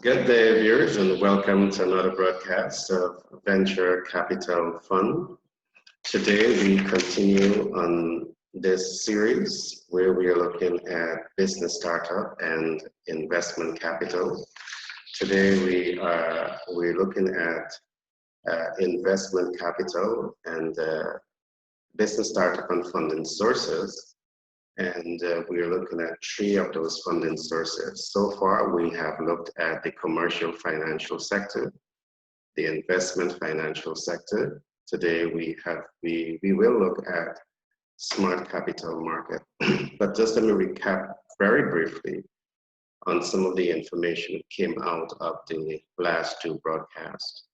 Good day, viewers, and welcome to another broadcast of Venture Capital Fund. Today, we continue on this series where we are looking at business startup and investment capital. Today, we're looking at investment capital and business startup and funding sources. And we are looking at three of those funding sources. So far, we have looked at the commercial financial sector, the investment financial sector. Today, we will look at smart capital market. But just let me recap very briefly on some of the information that came out of the last two broadcasts.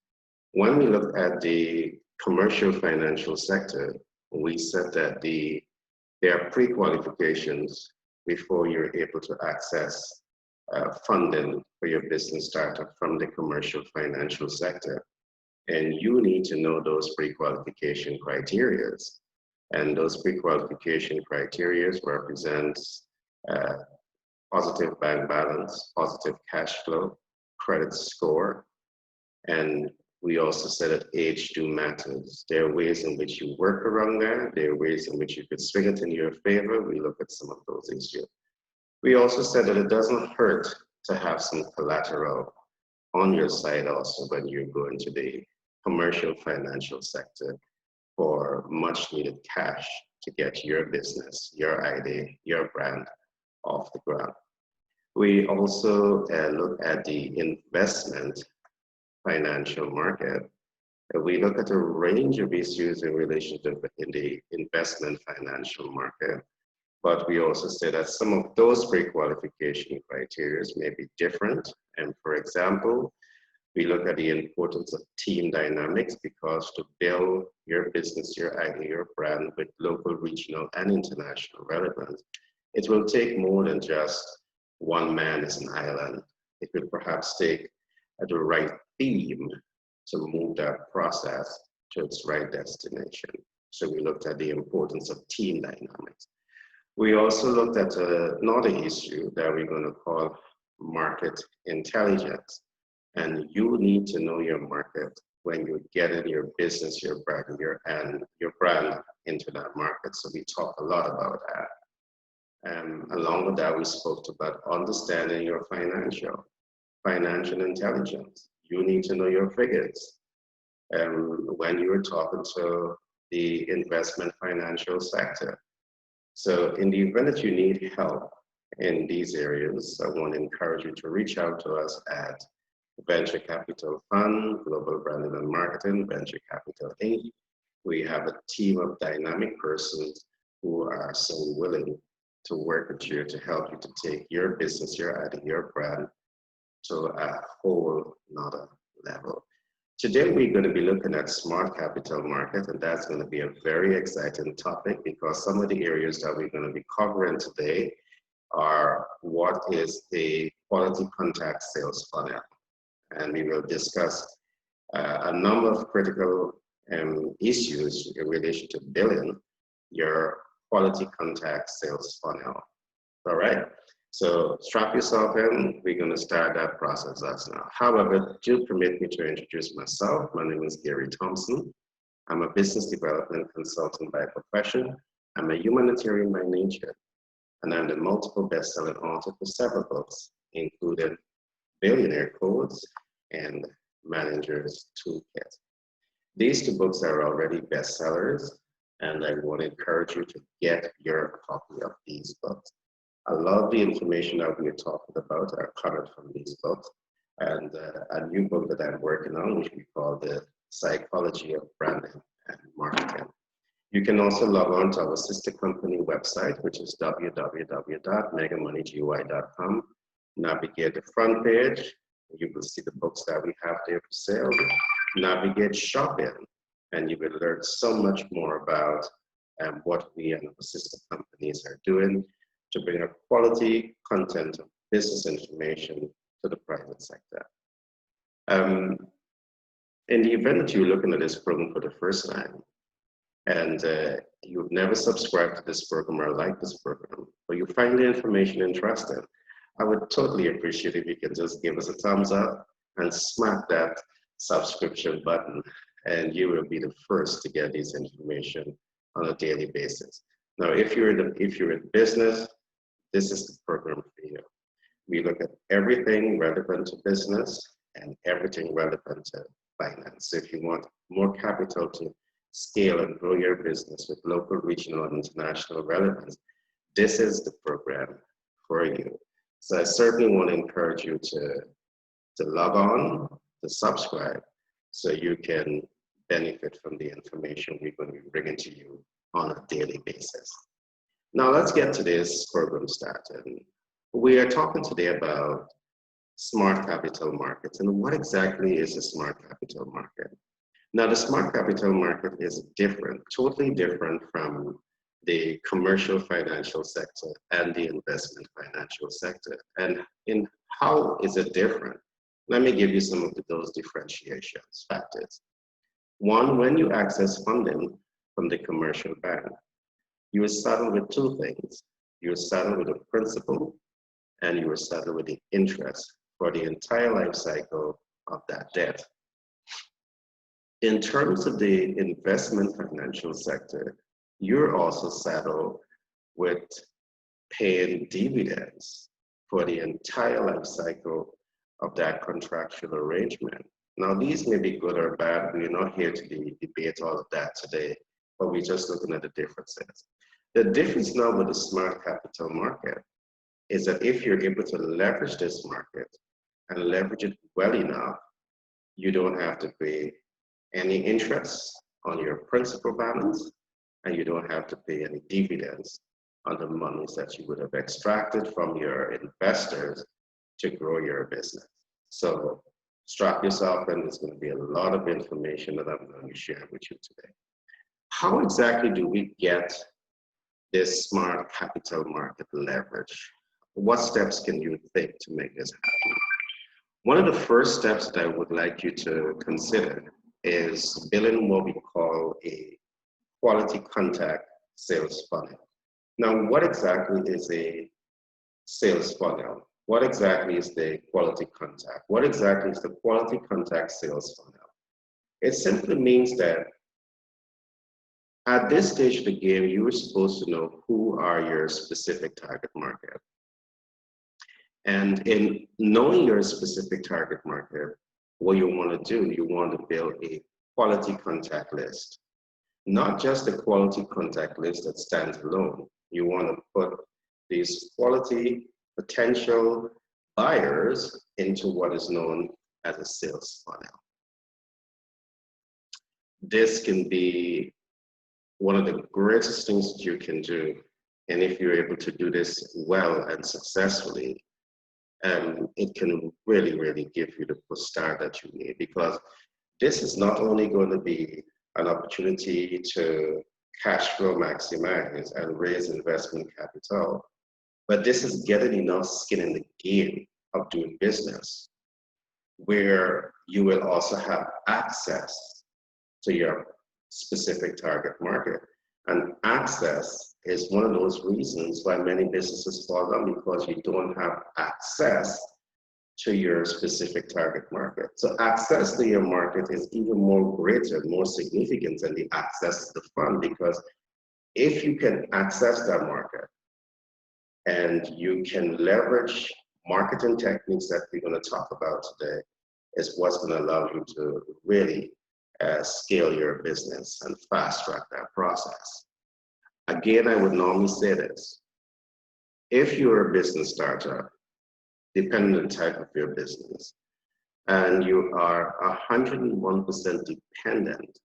When we looked at the commercial financial sector, we said that there are pre-qualifications before you're able to access funding for your business startup from the commercial financial sector. And you need to know those pre-qualification criteria. And those pre-qualification criteria represents positive bank balance, positive cash flow, credit score, and we also said that age do matters. There are ways in which you work around that. There are ways in which you could swing it in your favor. We look at some of those issues. We also said that it doesn't hurt to have some collateral on your side also when you're going to the commercial financial sector for much needed cash to get your business, your idea, your brand off the ground. We also look at the investment financial market. We look at a range of issues in relation to in the investment financial market, but we also say that some of those pre-qualification criteria may be different. And for example, we look at the importance of team dynamics, because to build your business, your idea, your brand with local, regional, and international relevance, it will take more than just one man is an island. It will perhaps take the right theme to move that process to its right destination. So we looked at the importance of team dynamics. We also looked at another issue that we're going to call market intelligence. And you need to know your market when you get in your business, your brand, your brand into that market. So we talk a lot about that. Along with that, we spoke about understanding your financial intelligence. You need to know your figures. When you're talking to the investment financial sector. So in the event that you need help in these areas, I want to encourage you to reach out to us at Venture Capital Fund, Global Branding and Marketing, Venture Capital Inc. We have a team of dynamic persons who are so willing to work with you to help you to take your business, your idea, your brand to a whole nother level. Today, we're going to be looking at smart capital market, and that's going to be a very exciting topic because some of the areas that we're going to be covering today are what is a quality contact sales funnel. And we will discuss a number of critical issues in relation to building your quality contact sales funnel. All right. So strap yourself in, we're going to start that process now. However, do permit me to introduce myself. My name is Gary Thompson. I'm a business development consultant by profession. I'm a humanitarian by nature, and I'm the multiple best-selling author for several books, including Billionaire Codes and Manager's Toolkit. These two books are already bestsellers, and I want to encourage you to get your copy of these books. A lot of the information that we're talking about are covered from these books, and a new book that I'm working on, which we call The Psychology of Branding and Marketing. You can also log on to our sister company website, which is www.megamoneygui.com. Navigate the front page, you will see the books that we have there for sale. Navigate shopping, and you will learn so much more about what we and our sister companies are doing to bring a quality content of business information to the private sector. In the event that you're looking at this program for the first time, and you've never subscribed to this program or liked this program, but you find the information interesting, I would totally appreciate if you can just give us a thumbs up and smack that subscription button, and you will be the first to get this information on a daily basis. Now, if you're in business, this is the program for you. We look at everything relevant to business and everything relevant to finance. So if you want more capital to scale and grow your business with local, regional, and international relevance, this is the program for you. So I certainly want to encourage you to log on, to subscribe, so you can benefit from the information we're going to be bringing to you on a daily basis. Now let's get today's program started. We are talking today about smart capital markets and what exactly is a smart capital market. Now the smart capital market is different, totally different from the commercial financial sector and the investment financial sector. And in how is it different? Let me give you some of those differentiations factors. One, when you access funding from the commercial bank, you will settle with two things. You will settle with the principal and you will settle with the interest for the entire life cycle of that debt. In terms of the investment financial sector, you're also saddled with paying dividends for the entire life cycle of that contractual arrangement. Now, these may be good or bad. We're not here to debate all of that today, but we're just looking at the differences. The difference now with the smart capital market is that if you're able to leverage this market and leverage it well enough, you don't have to pay any interest on your principal balance, and you don't have to pay any dividends on the monies that you would have extracted from your investors to grow your business. So strap yourself in. There's going to be a lot of information that I'm going to share with you today. How exactly do we get this smart capital market leverage? What steps can you take to make this happen? One of the first steps that I would like you to consider is building what we call a quality contact sales funnel. Now, what exactly is a sales funnel? What exactly is the quality contact? What exactly is the quality contact sales funnel? It simply means that at this stage of the game, you are supposed to know who are your specific target market. And in knowing your specific target market, what you want to do, you want to build a quality contact list. Not just a quality contact list that stands alone. You want to put these quality potential buyers into what is known as a sales funnel. This can be one of the greatest things that you can do. And if you're able to do this well and successfully, it can really, really give you the push start that you need, because this is not only going to be an opportunity to cash flow maximize and raise investment capital, but this is getting enough skin in the game of doing business where you will also have access to your specific target market. And access is one of those reasons why many businesses fall down, because you don't have access to your specific target market. So access to your market is even more greater, more significant than the access to the fund, because if you can access that market and you can leverage marketing techniques that we're going to talk about today, is what's going to allow you to really scale your business and fast track that process. Again, I would normally say this: if you're a business startup, depending on the type of your business, and you are 101% dependent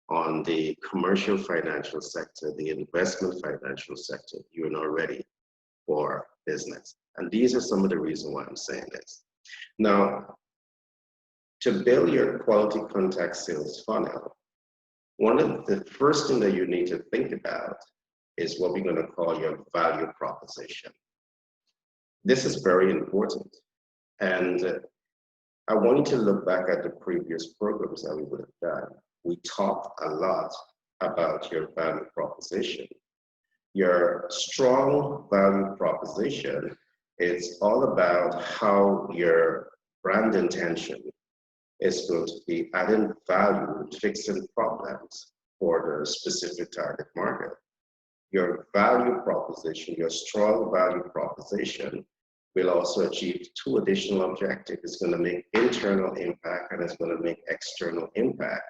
on the commercial financial sector, the investment financial sector, you're not ready for business. And these are some of the reasons why I'm saying this. Now, to build your quality contact sales funnel, one of the first thing that you need to think about is what we're going to call your value proposition. This is very important. And I want you to look back at the previous programs that we would have done. We talked a lot about your value proposition. Your strong value proposition It's all about how your brand intention is going to be adding value, fixing problems for the specific target market. Your value proposition, your strong value proposition will also achieve two additional objectives. It's going to make internal impact and it's going to make external impact.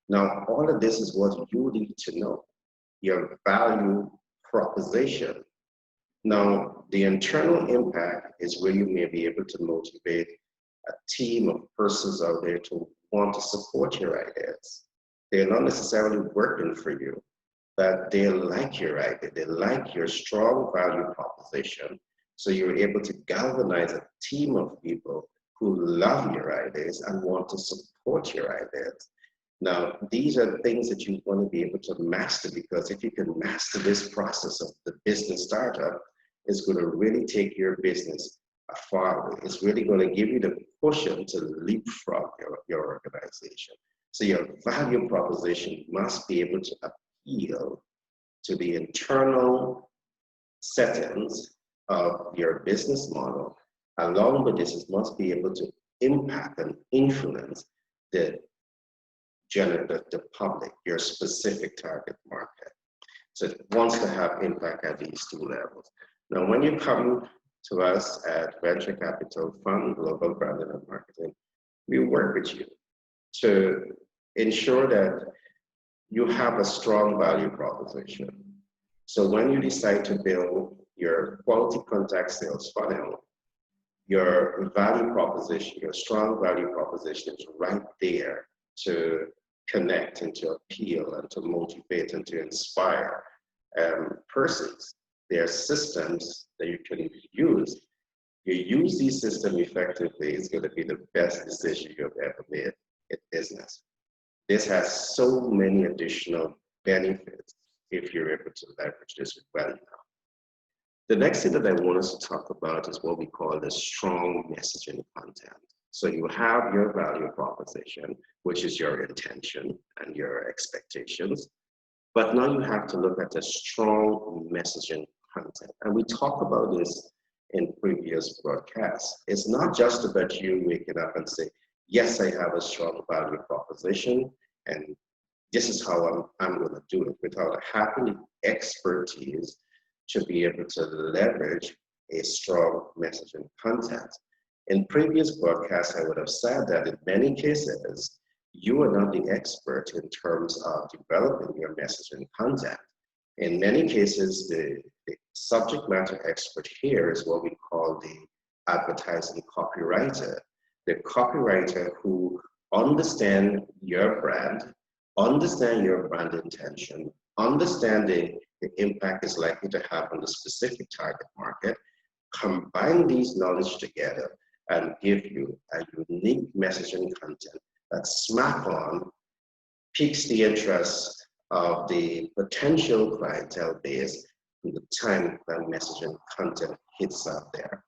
Now, all of this is what you need to know, your value proposition. Now, the internal impact is where you may be able to motivate a team of persons out there to want to support your ideas. They're not necessarily working for you, but they like your idea. They like your strong value proposition. So you're able to galvanize a team of people who love your ideas and want to support your ideas. Now, these are things that you want to be able to master, because if you can master this process of the business startup, it's going to really take your business far away. It's really going to give you the cushion to leapfrog your organization. So your value proposition must be able to appeal to the internal settings of your business model. Along with this, it must be able to impact and influence the public, your specific target market. So it wants to have impact at these two levels. Now, when you come to us at Venture Capital Fund, Global Branding and Marketing, we work with you to ensure that you have a strong value proposition. So when you decide to build your quality contact sales funnel, your value proposition, your strong value proposition is right there to connect and to appeal and to motivate and to inspire persons. There are systems that you can use. You use these systems effectively, it's going to be the best decision you've ever made in business. This has so many additional benefits if you're able to leverage this well now. The next thing that I want us to talk about is what we call the strong messaging content. So you have your value proposition, which is your intention and your expectations, but now you have to look at the strong messaging content. And we talk about this in previous broadcasts. It's not just about you waking up and say, yes, I have a strong value proposition, and this is how I'm going to do it, without having the expertise to be able to leverage a strong messaging content. In previous broadcasts, I would have said that in many cases, you are not the expert in terms of developing your messaging content. In many cases, the subject matter expert here is what we call the advertising copywriter. The copywriter who understand your brand, understand your brand intention, understand the impact it's likely to have on the specific target market, combine these knowledge together and give you a unique messaging content that smack on, piques the interest of the potential clientele base from the time that messaging content hits out there.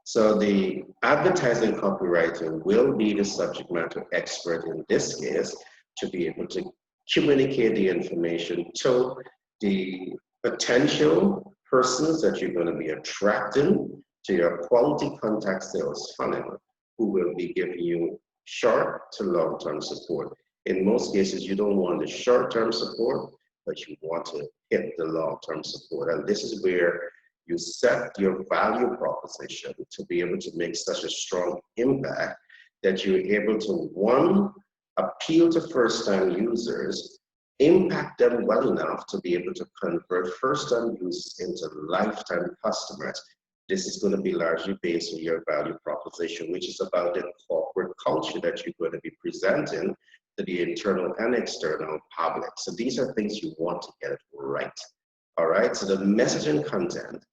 So the advertising copywriter will be the subject matter expert in this case to be able to communicate the information to the potential persons that you're going to be attracting to your quality contact sales funnel, who will be giving you short to long-term support. In most cases, you don't want the short-term support, but you want to hit the long-term support. And this is where you set your value proposition to be able to make such a strong impact that you're able to, one, appeal to first-time users, impact them well enough to be able to convert first-time users into lifetime customers. This is going to be largely based on your value proposition, which is about the corporate culture that you're going to be presenting to the internal and external public. So these are things you want to get right. All right, so the messaging content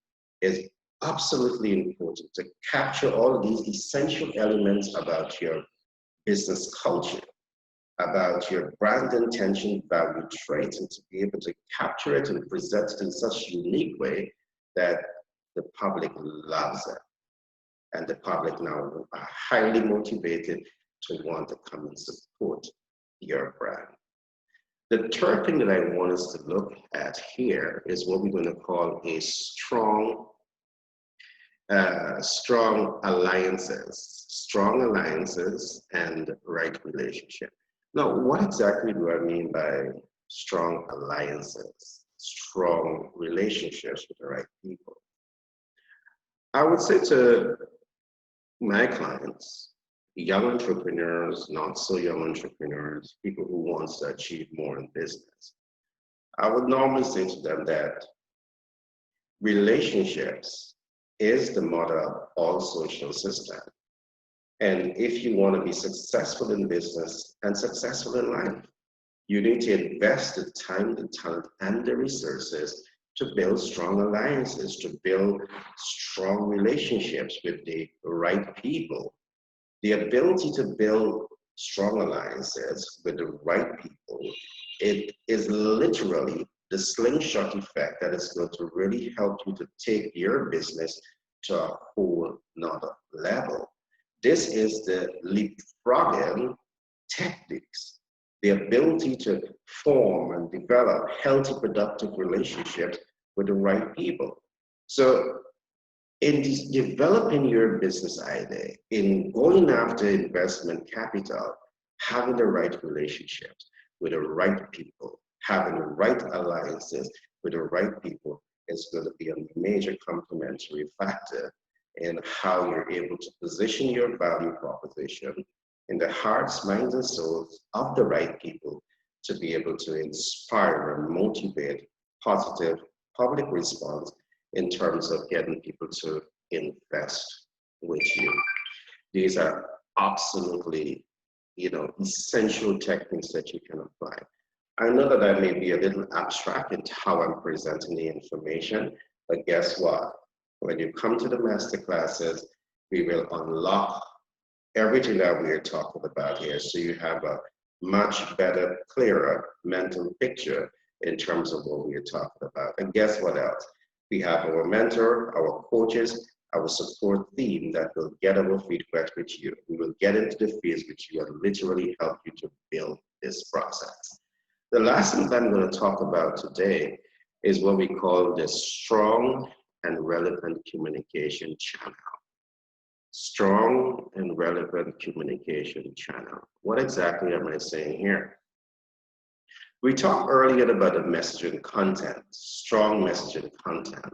is absolutely important to capture all of these essential elements about your business culture, about your brand intention, value traits, and to be able to capture it and present it in such a unique way that the public loves it. And the public now are highly motivated to want to come and support your brand. The third thing that I want us to look at here is what we're going to call a strong strong alliances and right relationship. Now, what exactly do I mean by strong alliances, strong relationships with the right people? I would say to my clients, young entrepreneurs, not so young entrepreneurs, people who want to achieve more in business, I would normally say to them that relationships is the mother of all social systems. And if you want to be successful in business and successful in life, you need to invest the time, the talent, and the resources to build strong alliances, to build strong relationships with the right people. The ability to build strong alliances with the right people, it is literally the slingshot effect that is going to really help you to take your business to a whole nother level. This is the leapfrogging techniques, the ability to form and develop healthy, productive relationships with the right people. So in developing your business idea, in going after investment capital, having the right relationships with the right people, having the right alliances with the right people is going to be a major complementary factor in how you're able to position your value proposition in the hearts, minds, and souls of the right people to be able to inspire and motivate positive public response in terms of getting people to invest with you. These are absolutely, essential techniques that you can apply. I know that I may be a little abstract in how I'm presenting the information, but guess what? When you come to the master classes, we will unlock everything that we are talking about here so you have a much better, clearer mental picture in terms of what we are talking about. And guess what else? We have our mentor, our coaches, our support team that will get our feet wet with you. We will get into the fields with you and literally help you to build this process. The last thing that I'm going to talk about today is what we call the strong and relevant communication channel. Strong and relevant communication channel. What exactly am I saying here? We talked earlier about the messaging content, strong messaging content.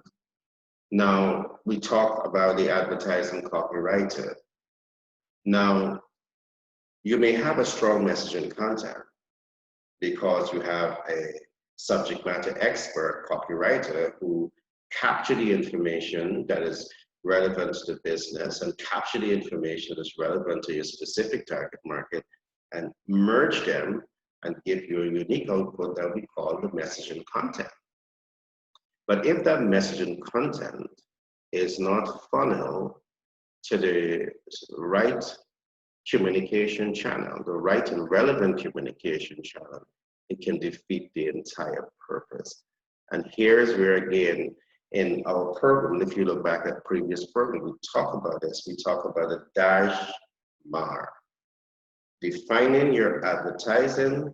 Now, we talk about the advertising copywriter. Now, you may have a strong messaging content because you have a subject matter expert copywriter who capture the information that is relevant to the business and capture the information that's relevant to your specific target market and merge them and give you a unique output that we call the messaging content. But if that messaging content is not funneled to the right communication channel, the right and relevant communication channel, it can defeat the entire purpose. And here's where, again, in our program, if you look back at previous program, we talk about this. We talk about a DASH-MAR, defining your advertising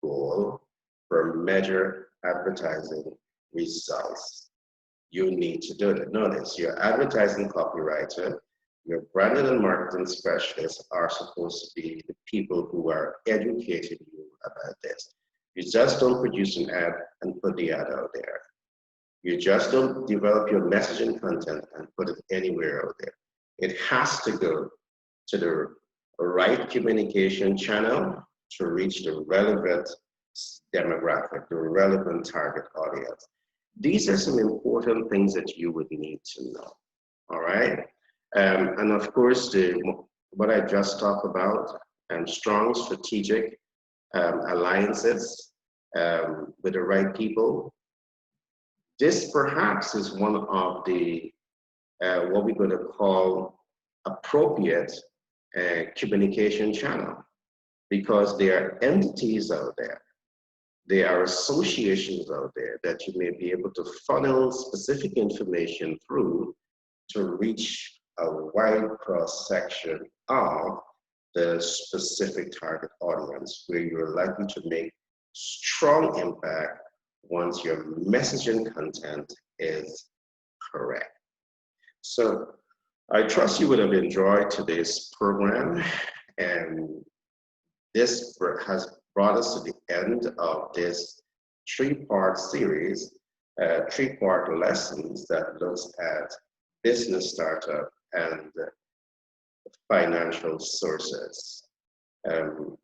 goal for measure advertising results. You need to do it. Notice your advertising copywriter, your branding and marketing specialists are supposed to be the people who are educating you about this. You just don't produce an ad and put the ad out there. You just don't develop your messaging content and put it anywhere out there. It has to go to the right communication channel to reach the relevant demographic, the relevant target audience. These are some important things that you would need to know, all right? And of course, what I just talked about, strong strategic alliances with the right people. This perhaps is one of the, what we're going to call appropriate communication channel, because there are entities out there, there are associations out there that you may be able to funnel specific information through to reach a wide cross section of the specific target audience where you're likely to make strong impact once your messaging content is correct. So I trust you would have enjoyed today's program, and this has brought us to the end of this three-part series, three-part lessons that looks at business startup and financial sources. Um,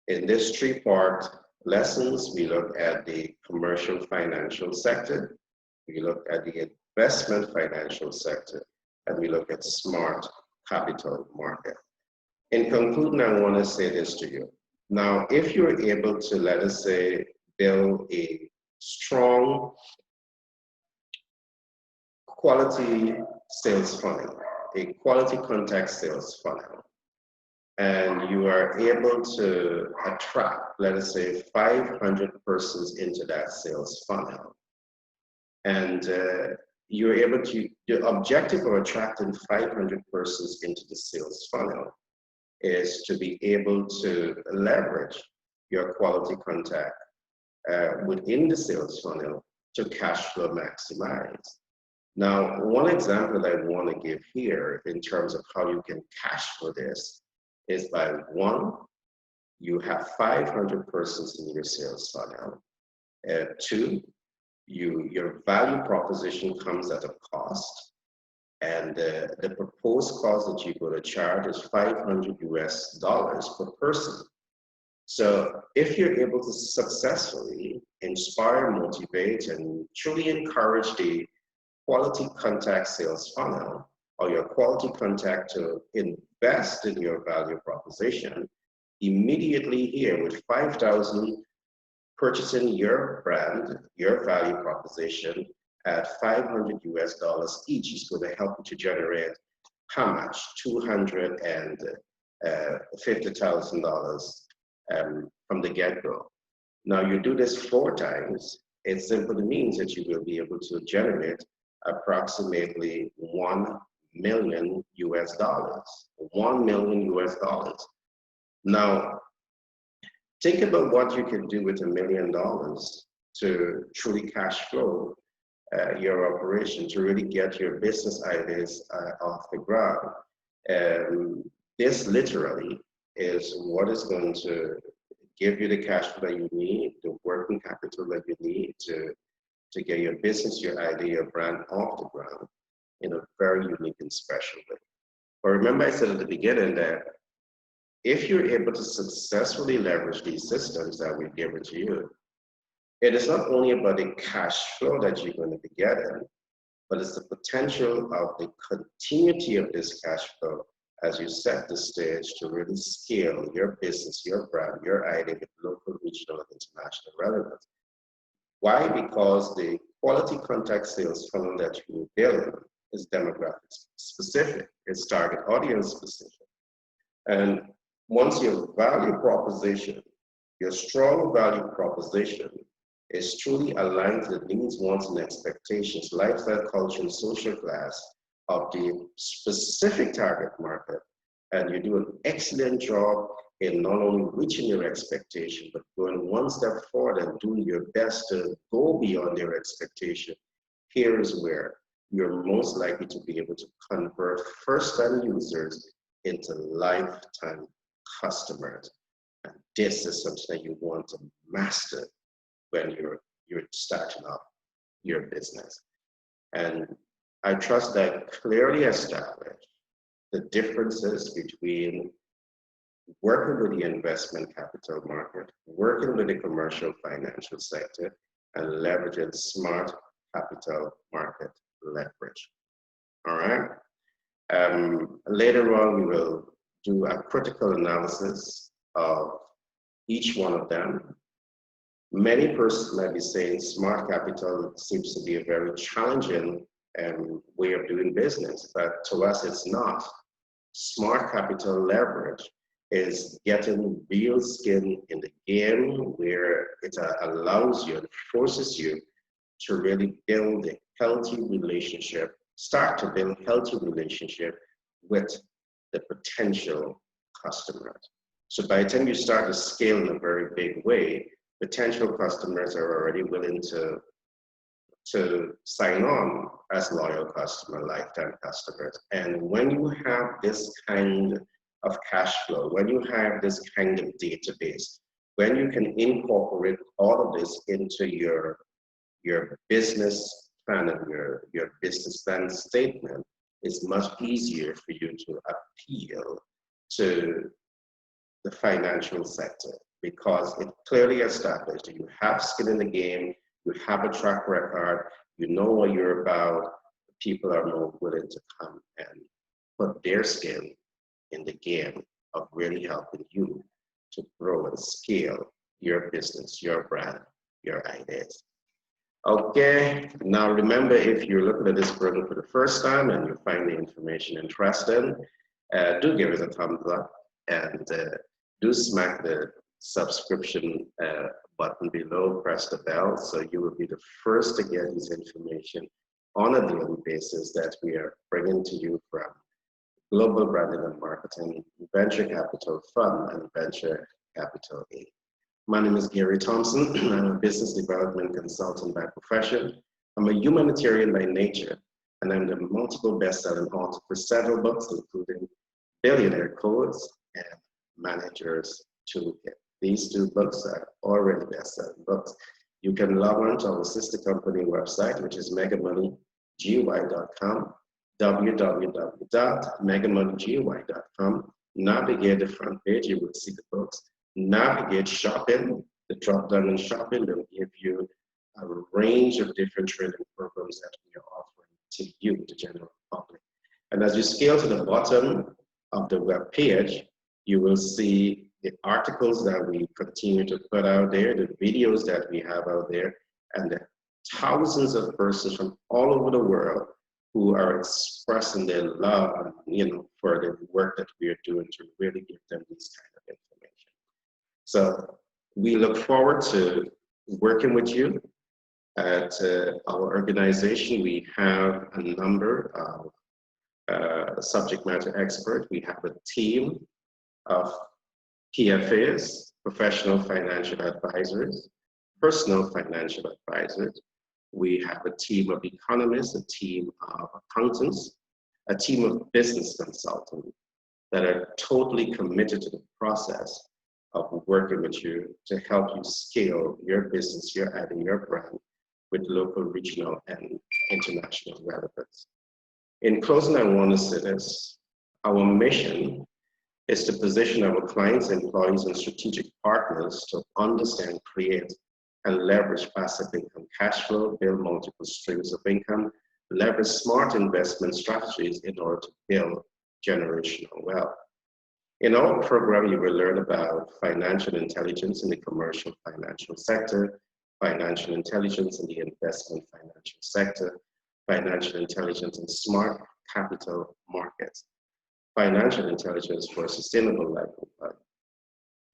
in this three-part lessons, we look at the commercial financial sector, we look at the investment financial sector, and we look at smart capital market. In conclusion, I want to say this to you. Now, if you're able to, let us say, build a strong quality sales funnel, a quality contact sales funnel, and you are able to attract, let us say, 500 persons into that sales funnel, and you're able to, the objective of attracting 500 persons into the sales funnel is to be able to leverage your quality contact within the sales funnel to cash flow maximize. Now, one example that I want to give here in terms of how you can cash flow this is by one, you have 500 persons in your sales funnel. Two, your value proposition comes at a cost, and the proposed cost that you're going to charge is $500 per person. So if you're able to successfully inspire, motivate, and truly encourage the quality contact sales funnel or your quality contact to invest in your value proposition, immediately here with 5,000 purchasing your brand, your value proposition at $500 each is going to help you to generate how much? $250,000 from the get-go. Now you do this 4 times, it simply means that you will be able to generate approximately $1 million. $1 million. Now, think about what you can do with $1 million to truly cash flow your operation, to really get your business ideas off the ground. This literally is what is going to give you the cash flow that you need, the working capital that you need to get your business, your idea, your brand off the ground in a very unique and special way. But remember I said at the beginning that if you're able to successfully leverage these systems that we've given to you, it is not only about the cash flow that you're going to be getting, but it's the potential of the continuity of this cash flow as you set the stage to really scale your business, your brand, your idea with local, regional, and international relevance. Why? Because the quality contact sales funnel that you build is demographic specific, it's target audience specific. And once your value proposition, your strong value proposition is truly aligned to the needs, wants, and expectations, lifestyle, culture, and social class of the specific target market, and you do an excellent job in not only reaching your expectation, but going one step forward and doing your best to go beyond their expectation, here is where you're most likely to be able to convert first-time users into lifetime customers. And this is something that you want to master when you're starting up your business. And I trust that clearly established the differences between working with the investment capital market, working with the commercial financial sector, and leveraging smart capital market leverage. All right. Later on, we will do a critical analysis of each one of them. Many persons might be saying smart capital seems to be a very challenging way of doing business, but to us it's not. Smart capital leverage is getting real skin in the game where it allows you and forces you to really build a healthy relationship, start to build healthy relationship with the potential customers. So by the time you start to scale in a very big way, potential customers are already willing to to sign on as loyal customer, lifetime customers. And when you have this kind of cash flow, when you have this kind of database, when you can incorporate all of this into your business plan and your business plan statement, it's much easier for you to appeal to the financial sector because it clearly established that you have skin in the game, you have a track record, you know what you're about, people are more willing to come and put their skin in the game of really helping you to grow and scale your business, your brand, your ideas. Okay, now remember, if you're looking at this program for the first time and you find the information interesting, do give it a thumbs up and do smack the subscription button below, press the bell, so you will be the first to get this information on a daily basis that we are bringing to you from Global Branding and Marketing, Venture Capital Fund, and Venture Capital A. My name is Gary Thompson. I'm a business development consultant by profession. I'm a humanitarian by nature, and I'm the multiple best-selling author for several books, including Billionaire Codes and Manager's Toolkit. These two books are already best-selling books. You can log on to our sister company website, which is megamoneygy.com, www.megamoneygy.com. Navigate the front page, you will see the books. Navigate shopping, the drop down in shopping will give you a range of different training programs that we are offering to you, the general public. And as you scale to the bottom of the web page, you will see the articles that we continue to put out there, the videos that we have out there, and the thousands of persons from all over the world who are expressing their love, for the work that we are doing to really give them this kind of information. So we look forward to working with you. At our organization, we have a number of subject matter experts. We have a team of PFAs, professional financial advisors, personal financial advisors. We have a team of economists, a team of accountants, a team of business consultants that are totally committed to the process of working with you to help you scale your business, your idea, your brand with local, regional, and international relevance. In closing, I want to say this. Our mission is to position our clients, employees, and strategic partners to understand, create, and leverage passive income cash flow, build multiple streams of income, leverage smart investment strategies in order to build generational wealth. In our program, you will learn about financial intelligence in the commercial financial sector, financial intelligence in the investment financial sector, financial intelligence in smart capital markets, financial intelligence for a sustainable livelihood.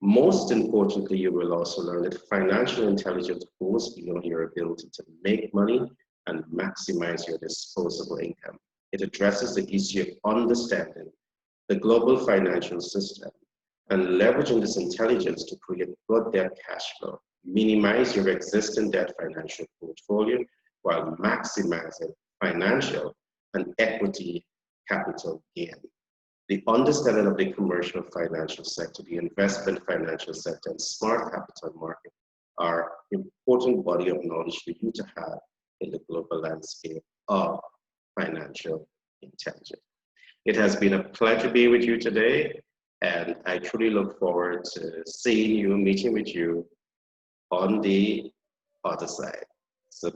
Most importantly, you will also learn that financial intelligence goes beyond your ability to make money and maximize your disposable income. It addresses the issue of understanding the global financial system and leveraging this intelligence to create good debt cash flow, minimize your existing debt financial portfolio while maximizing financial and equity capital gain. The understanding of the commercial financial sector, the investment financial sector, and smart capital market are important body of knowledge for you to have in the global landscape of financial intelligence. It has been a pleasure to be with you today, and I truly look forward to seeing you, meeting with you on the other side. So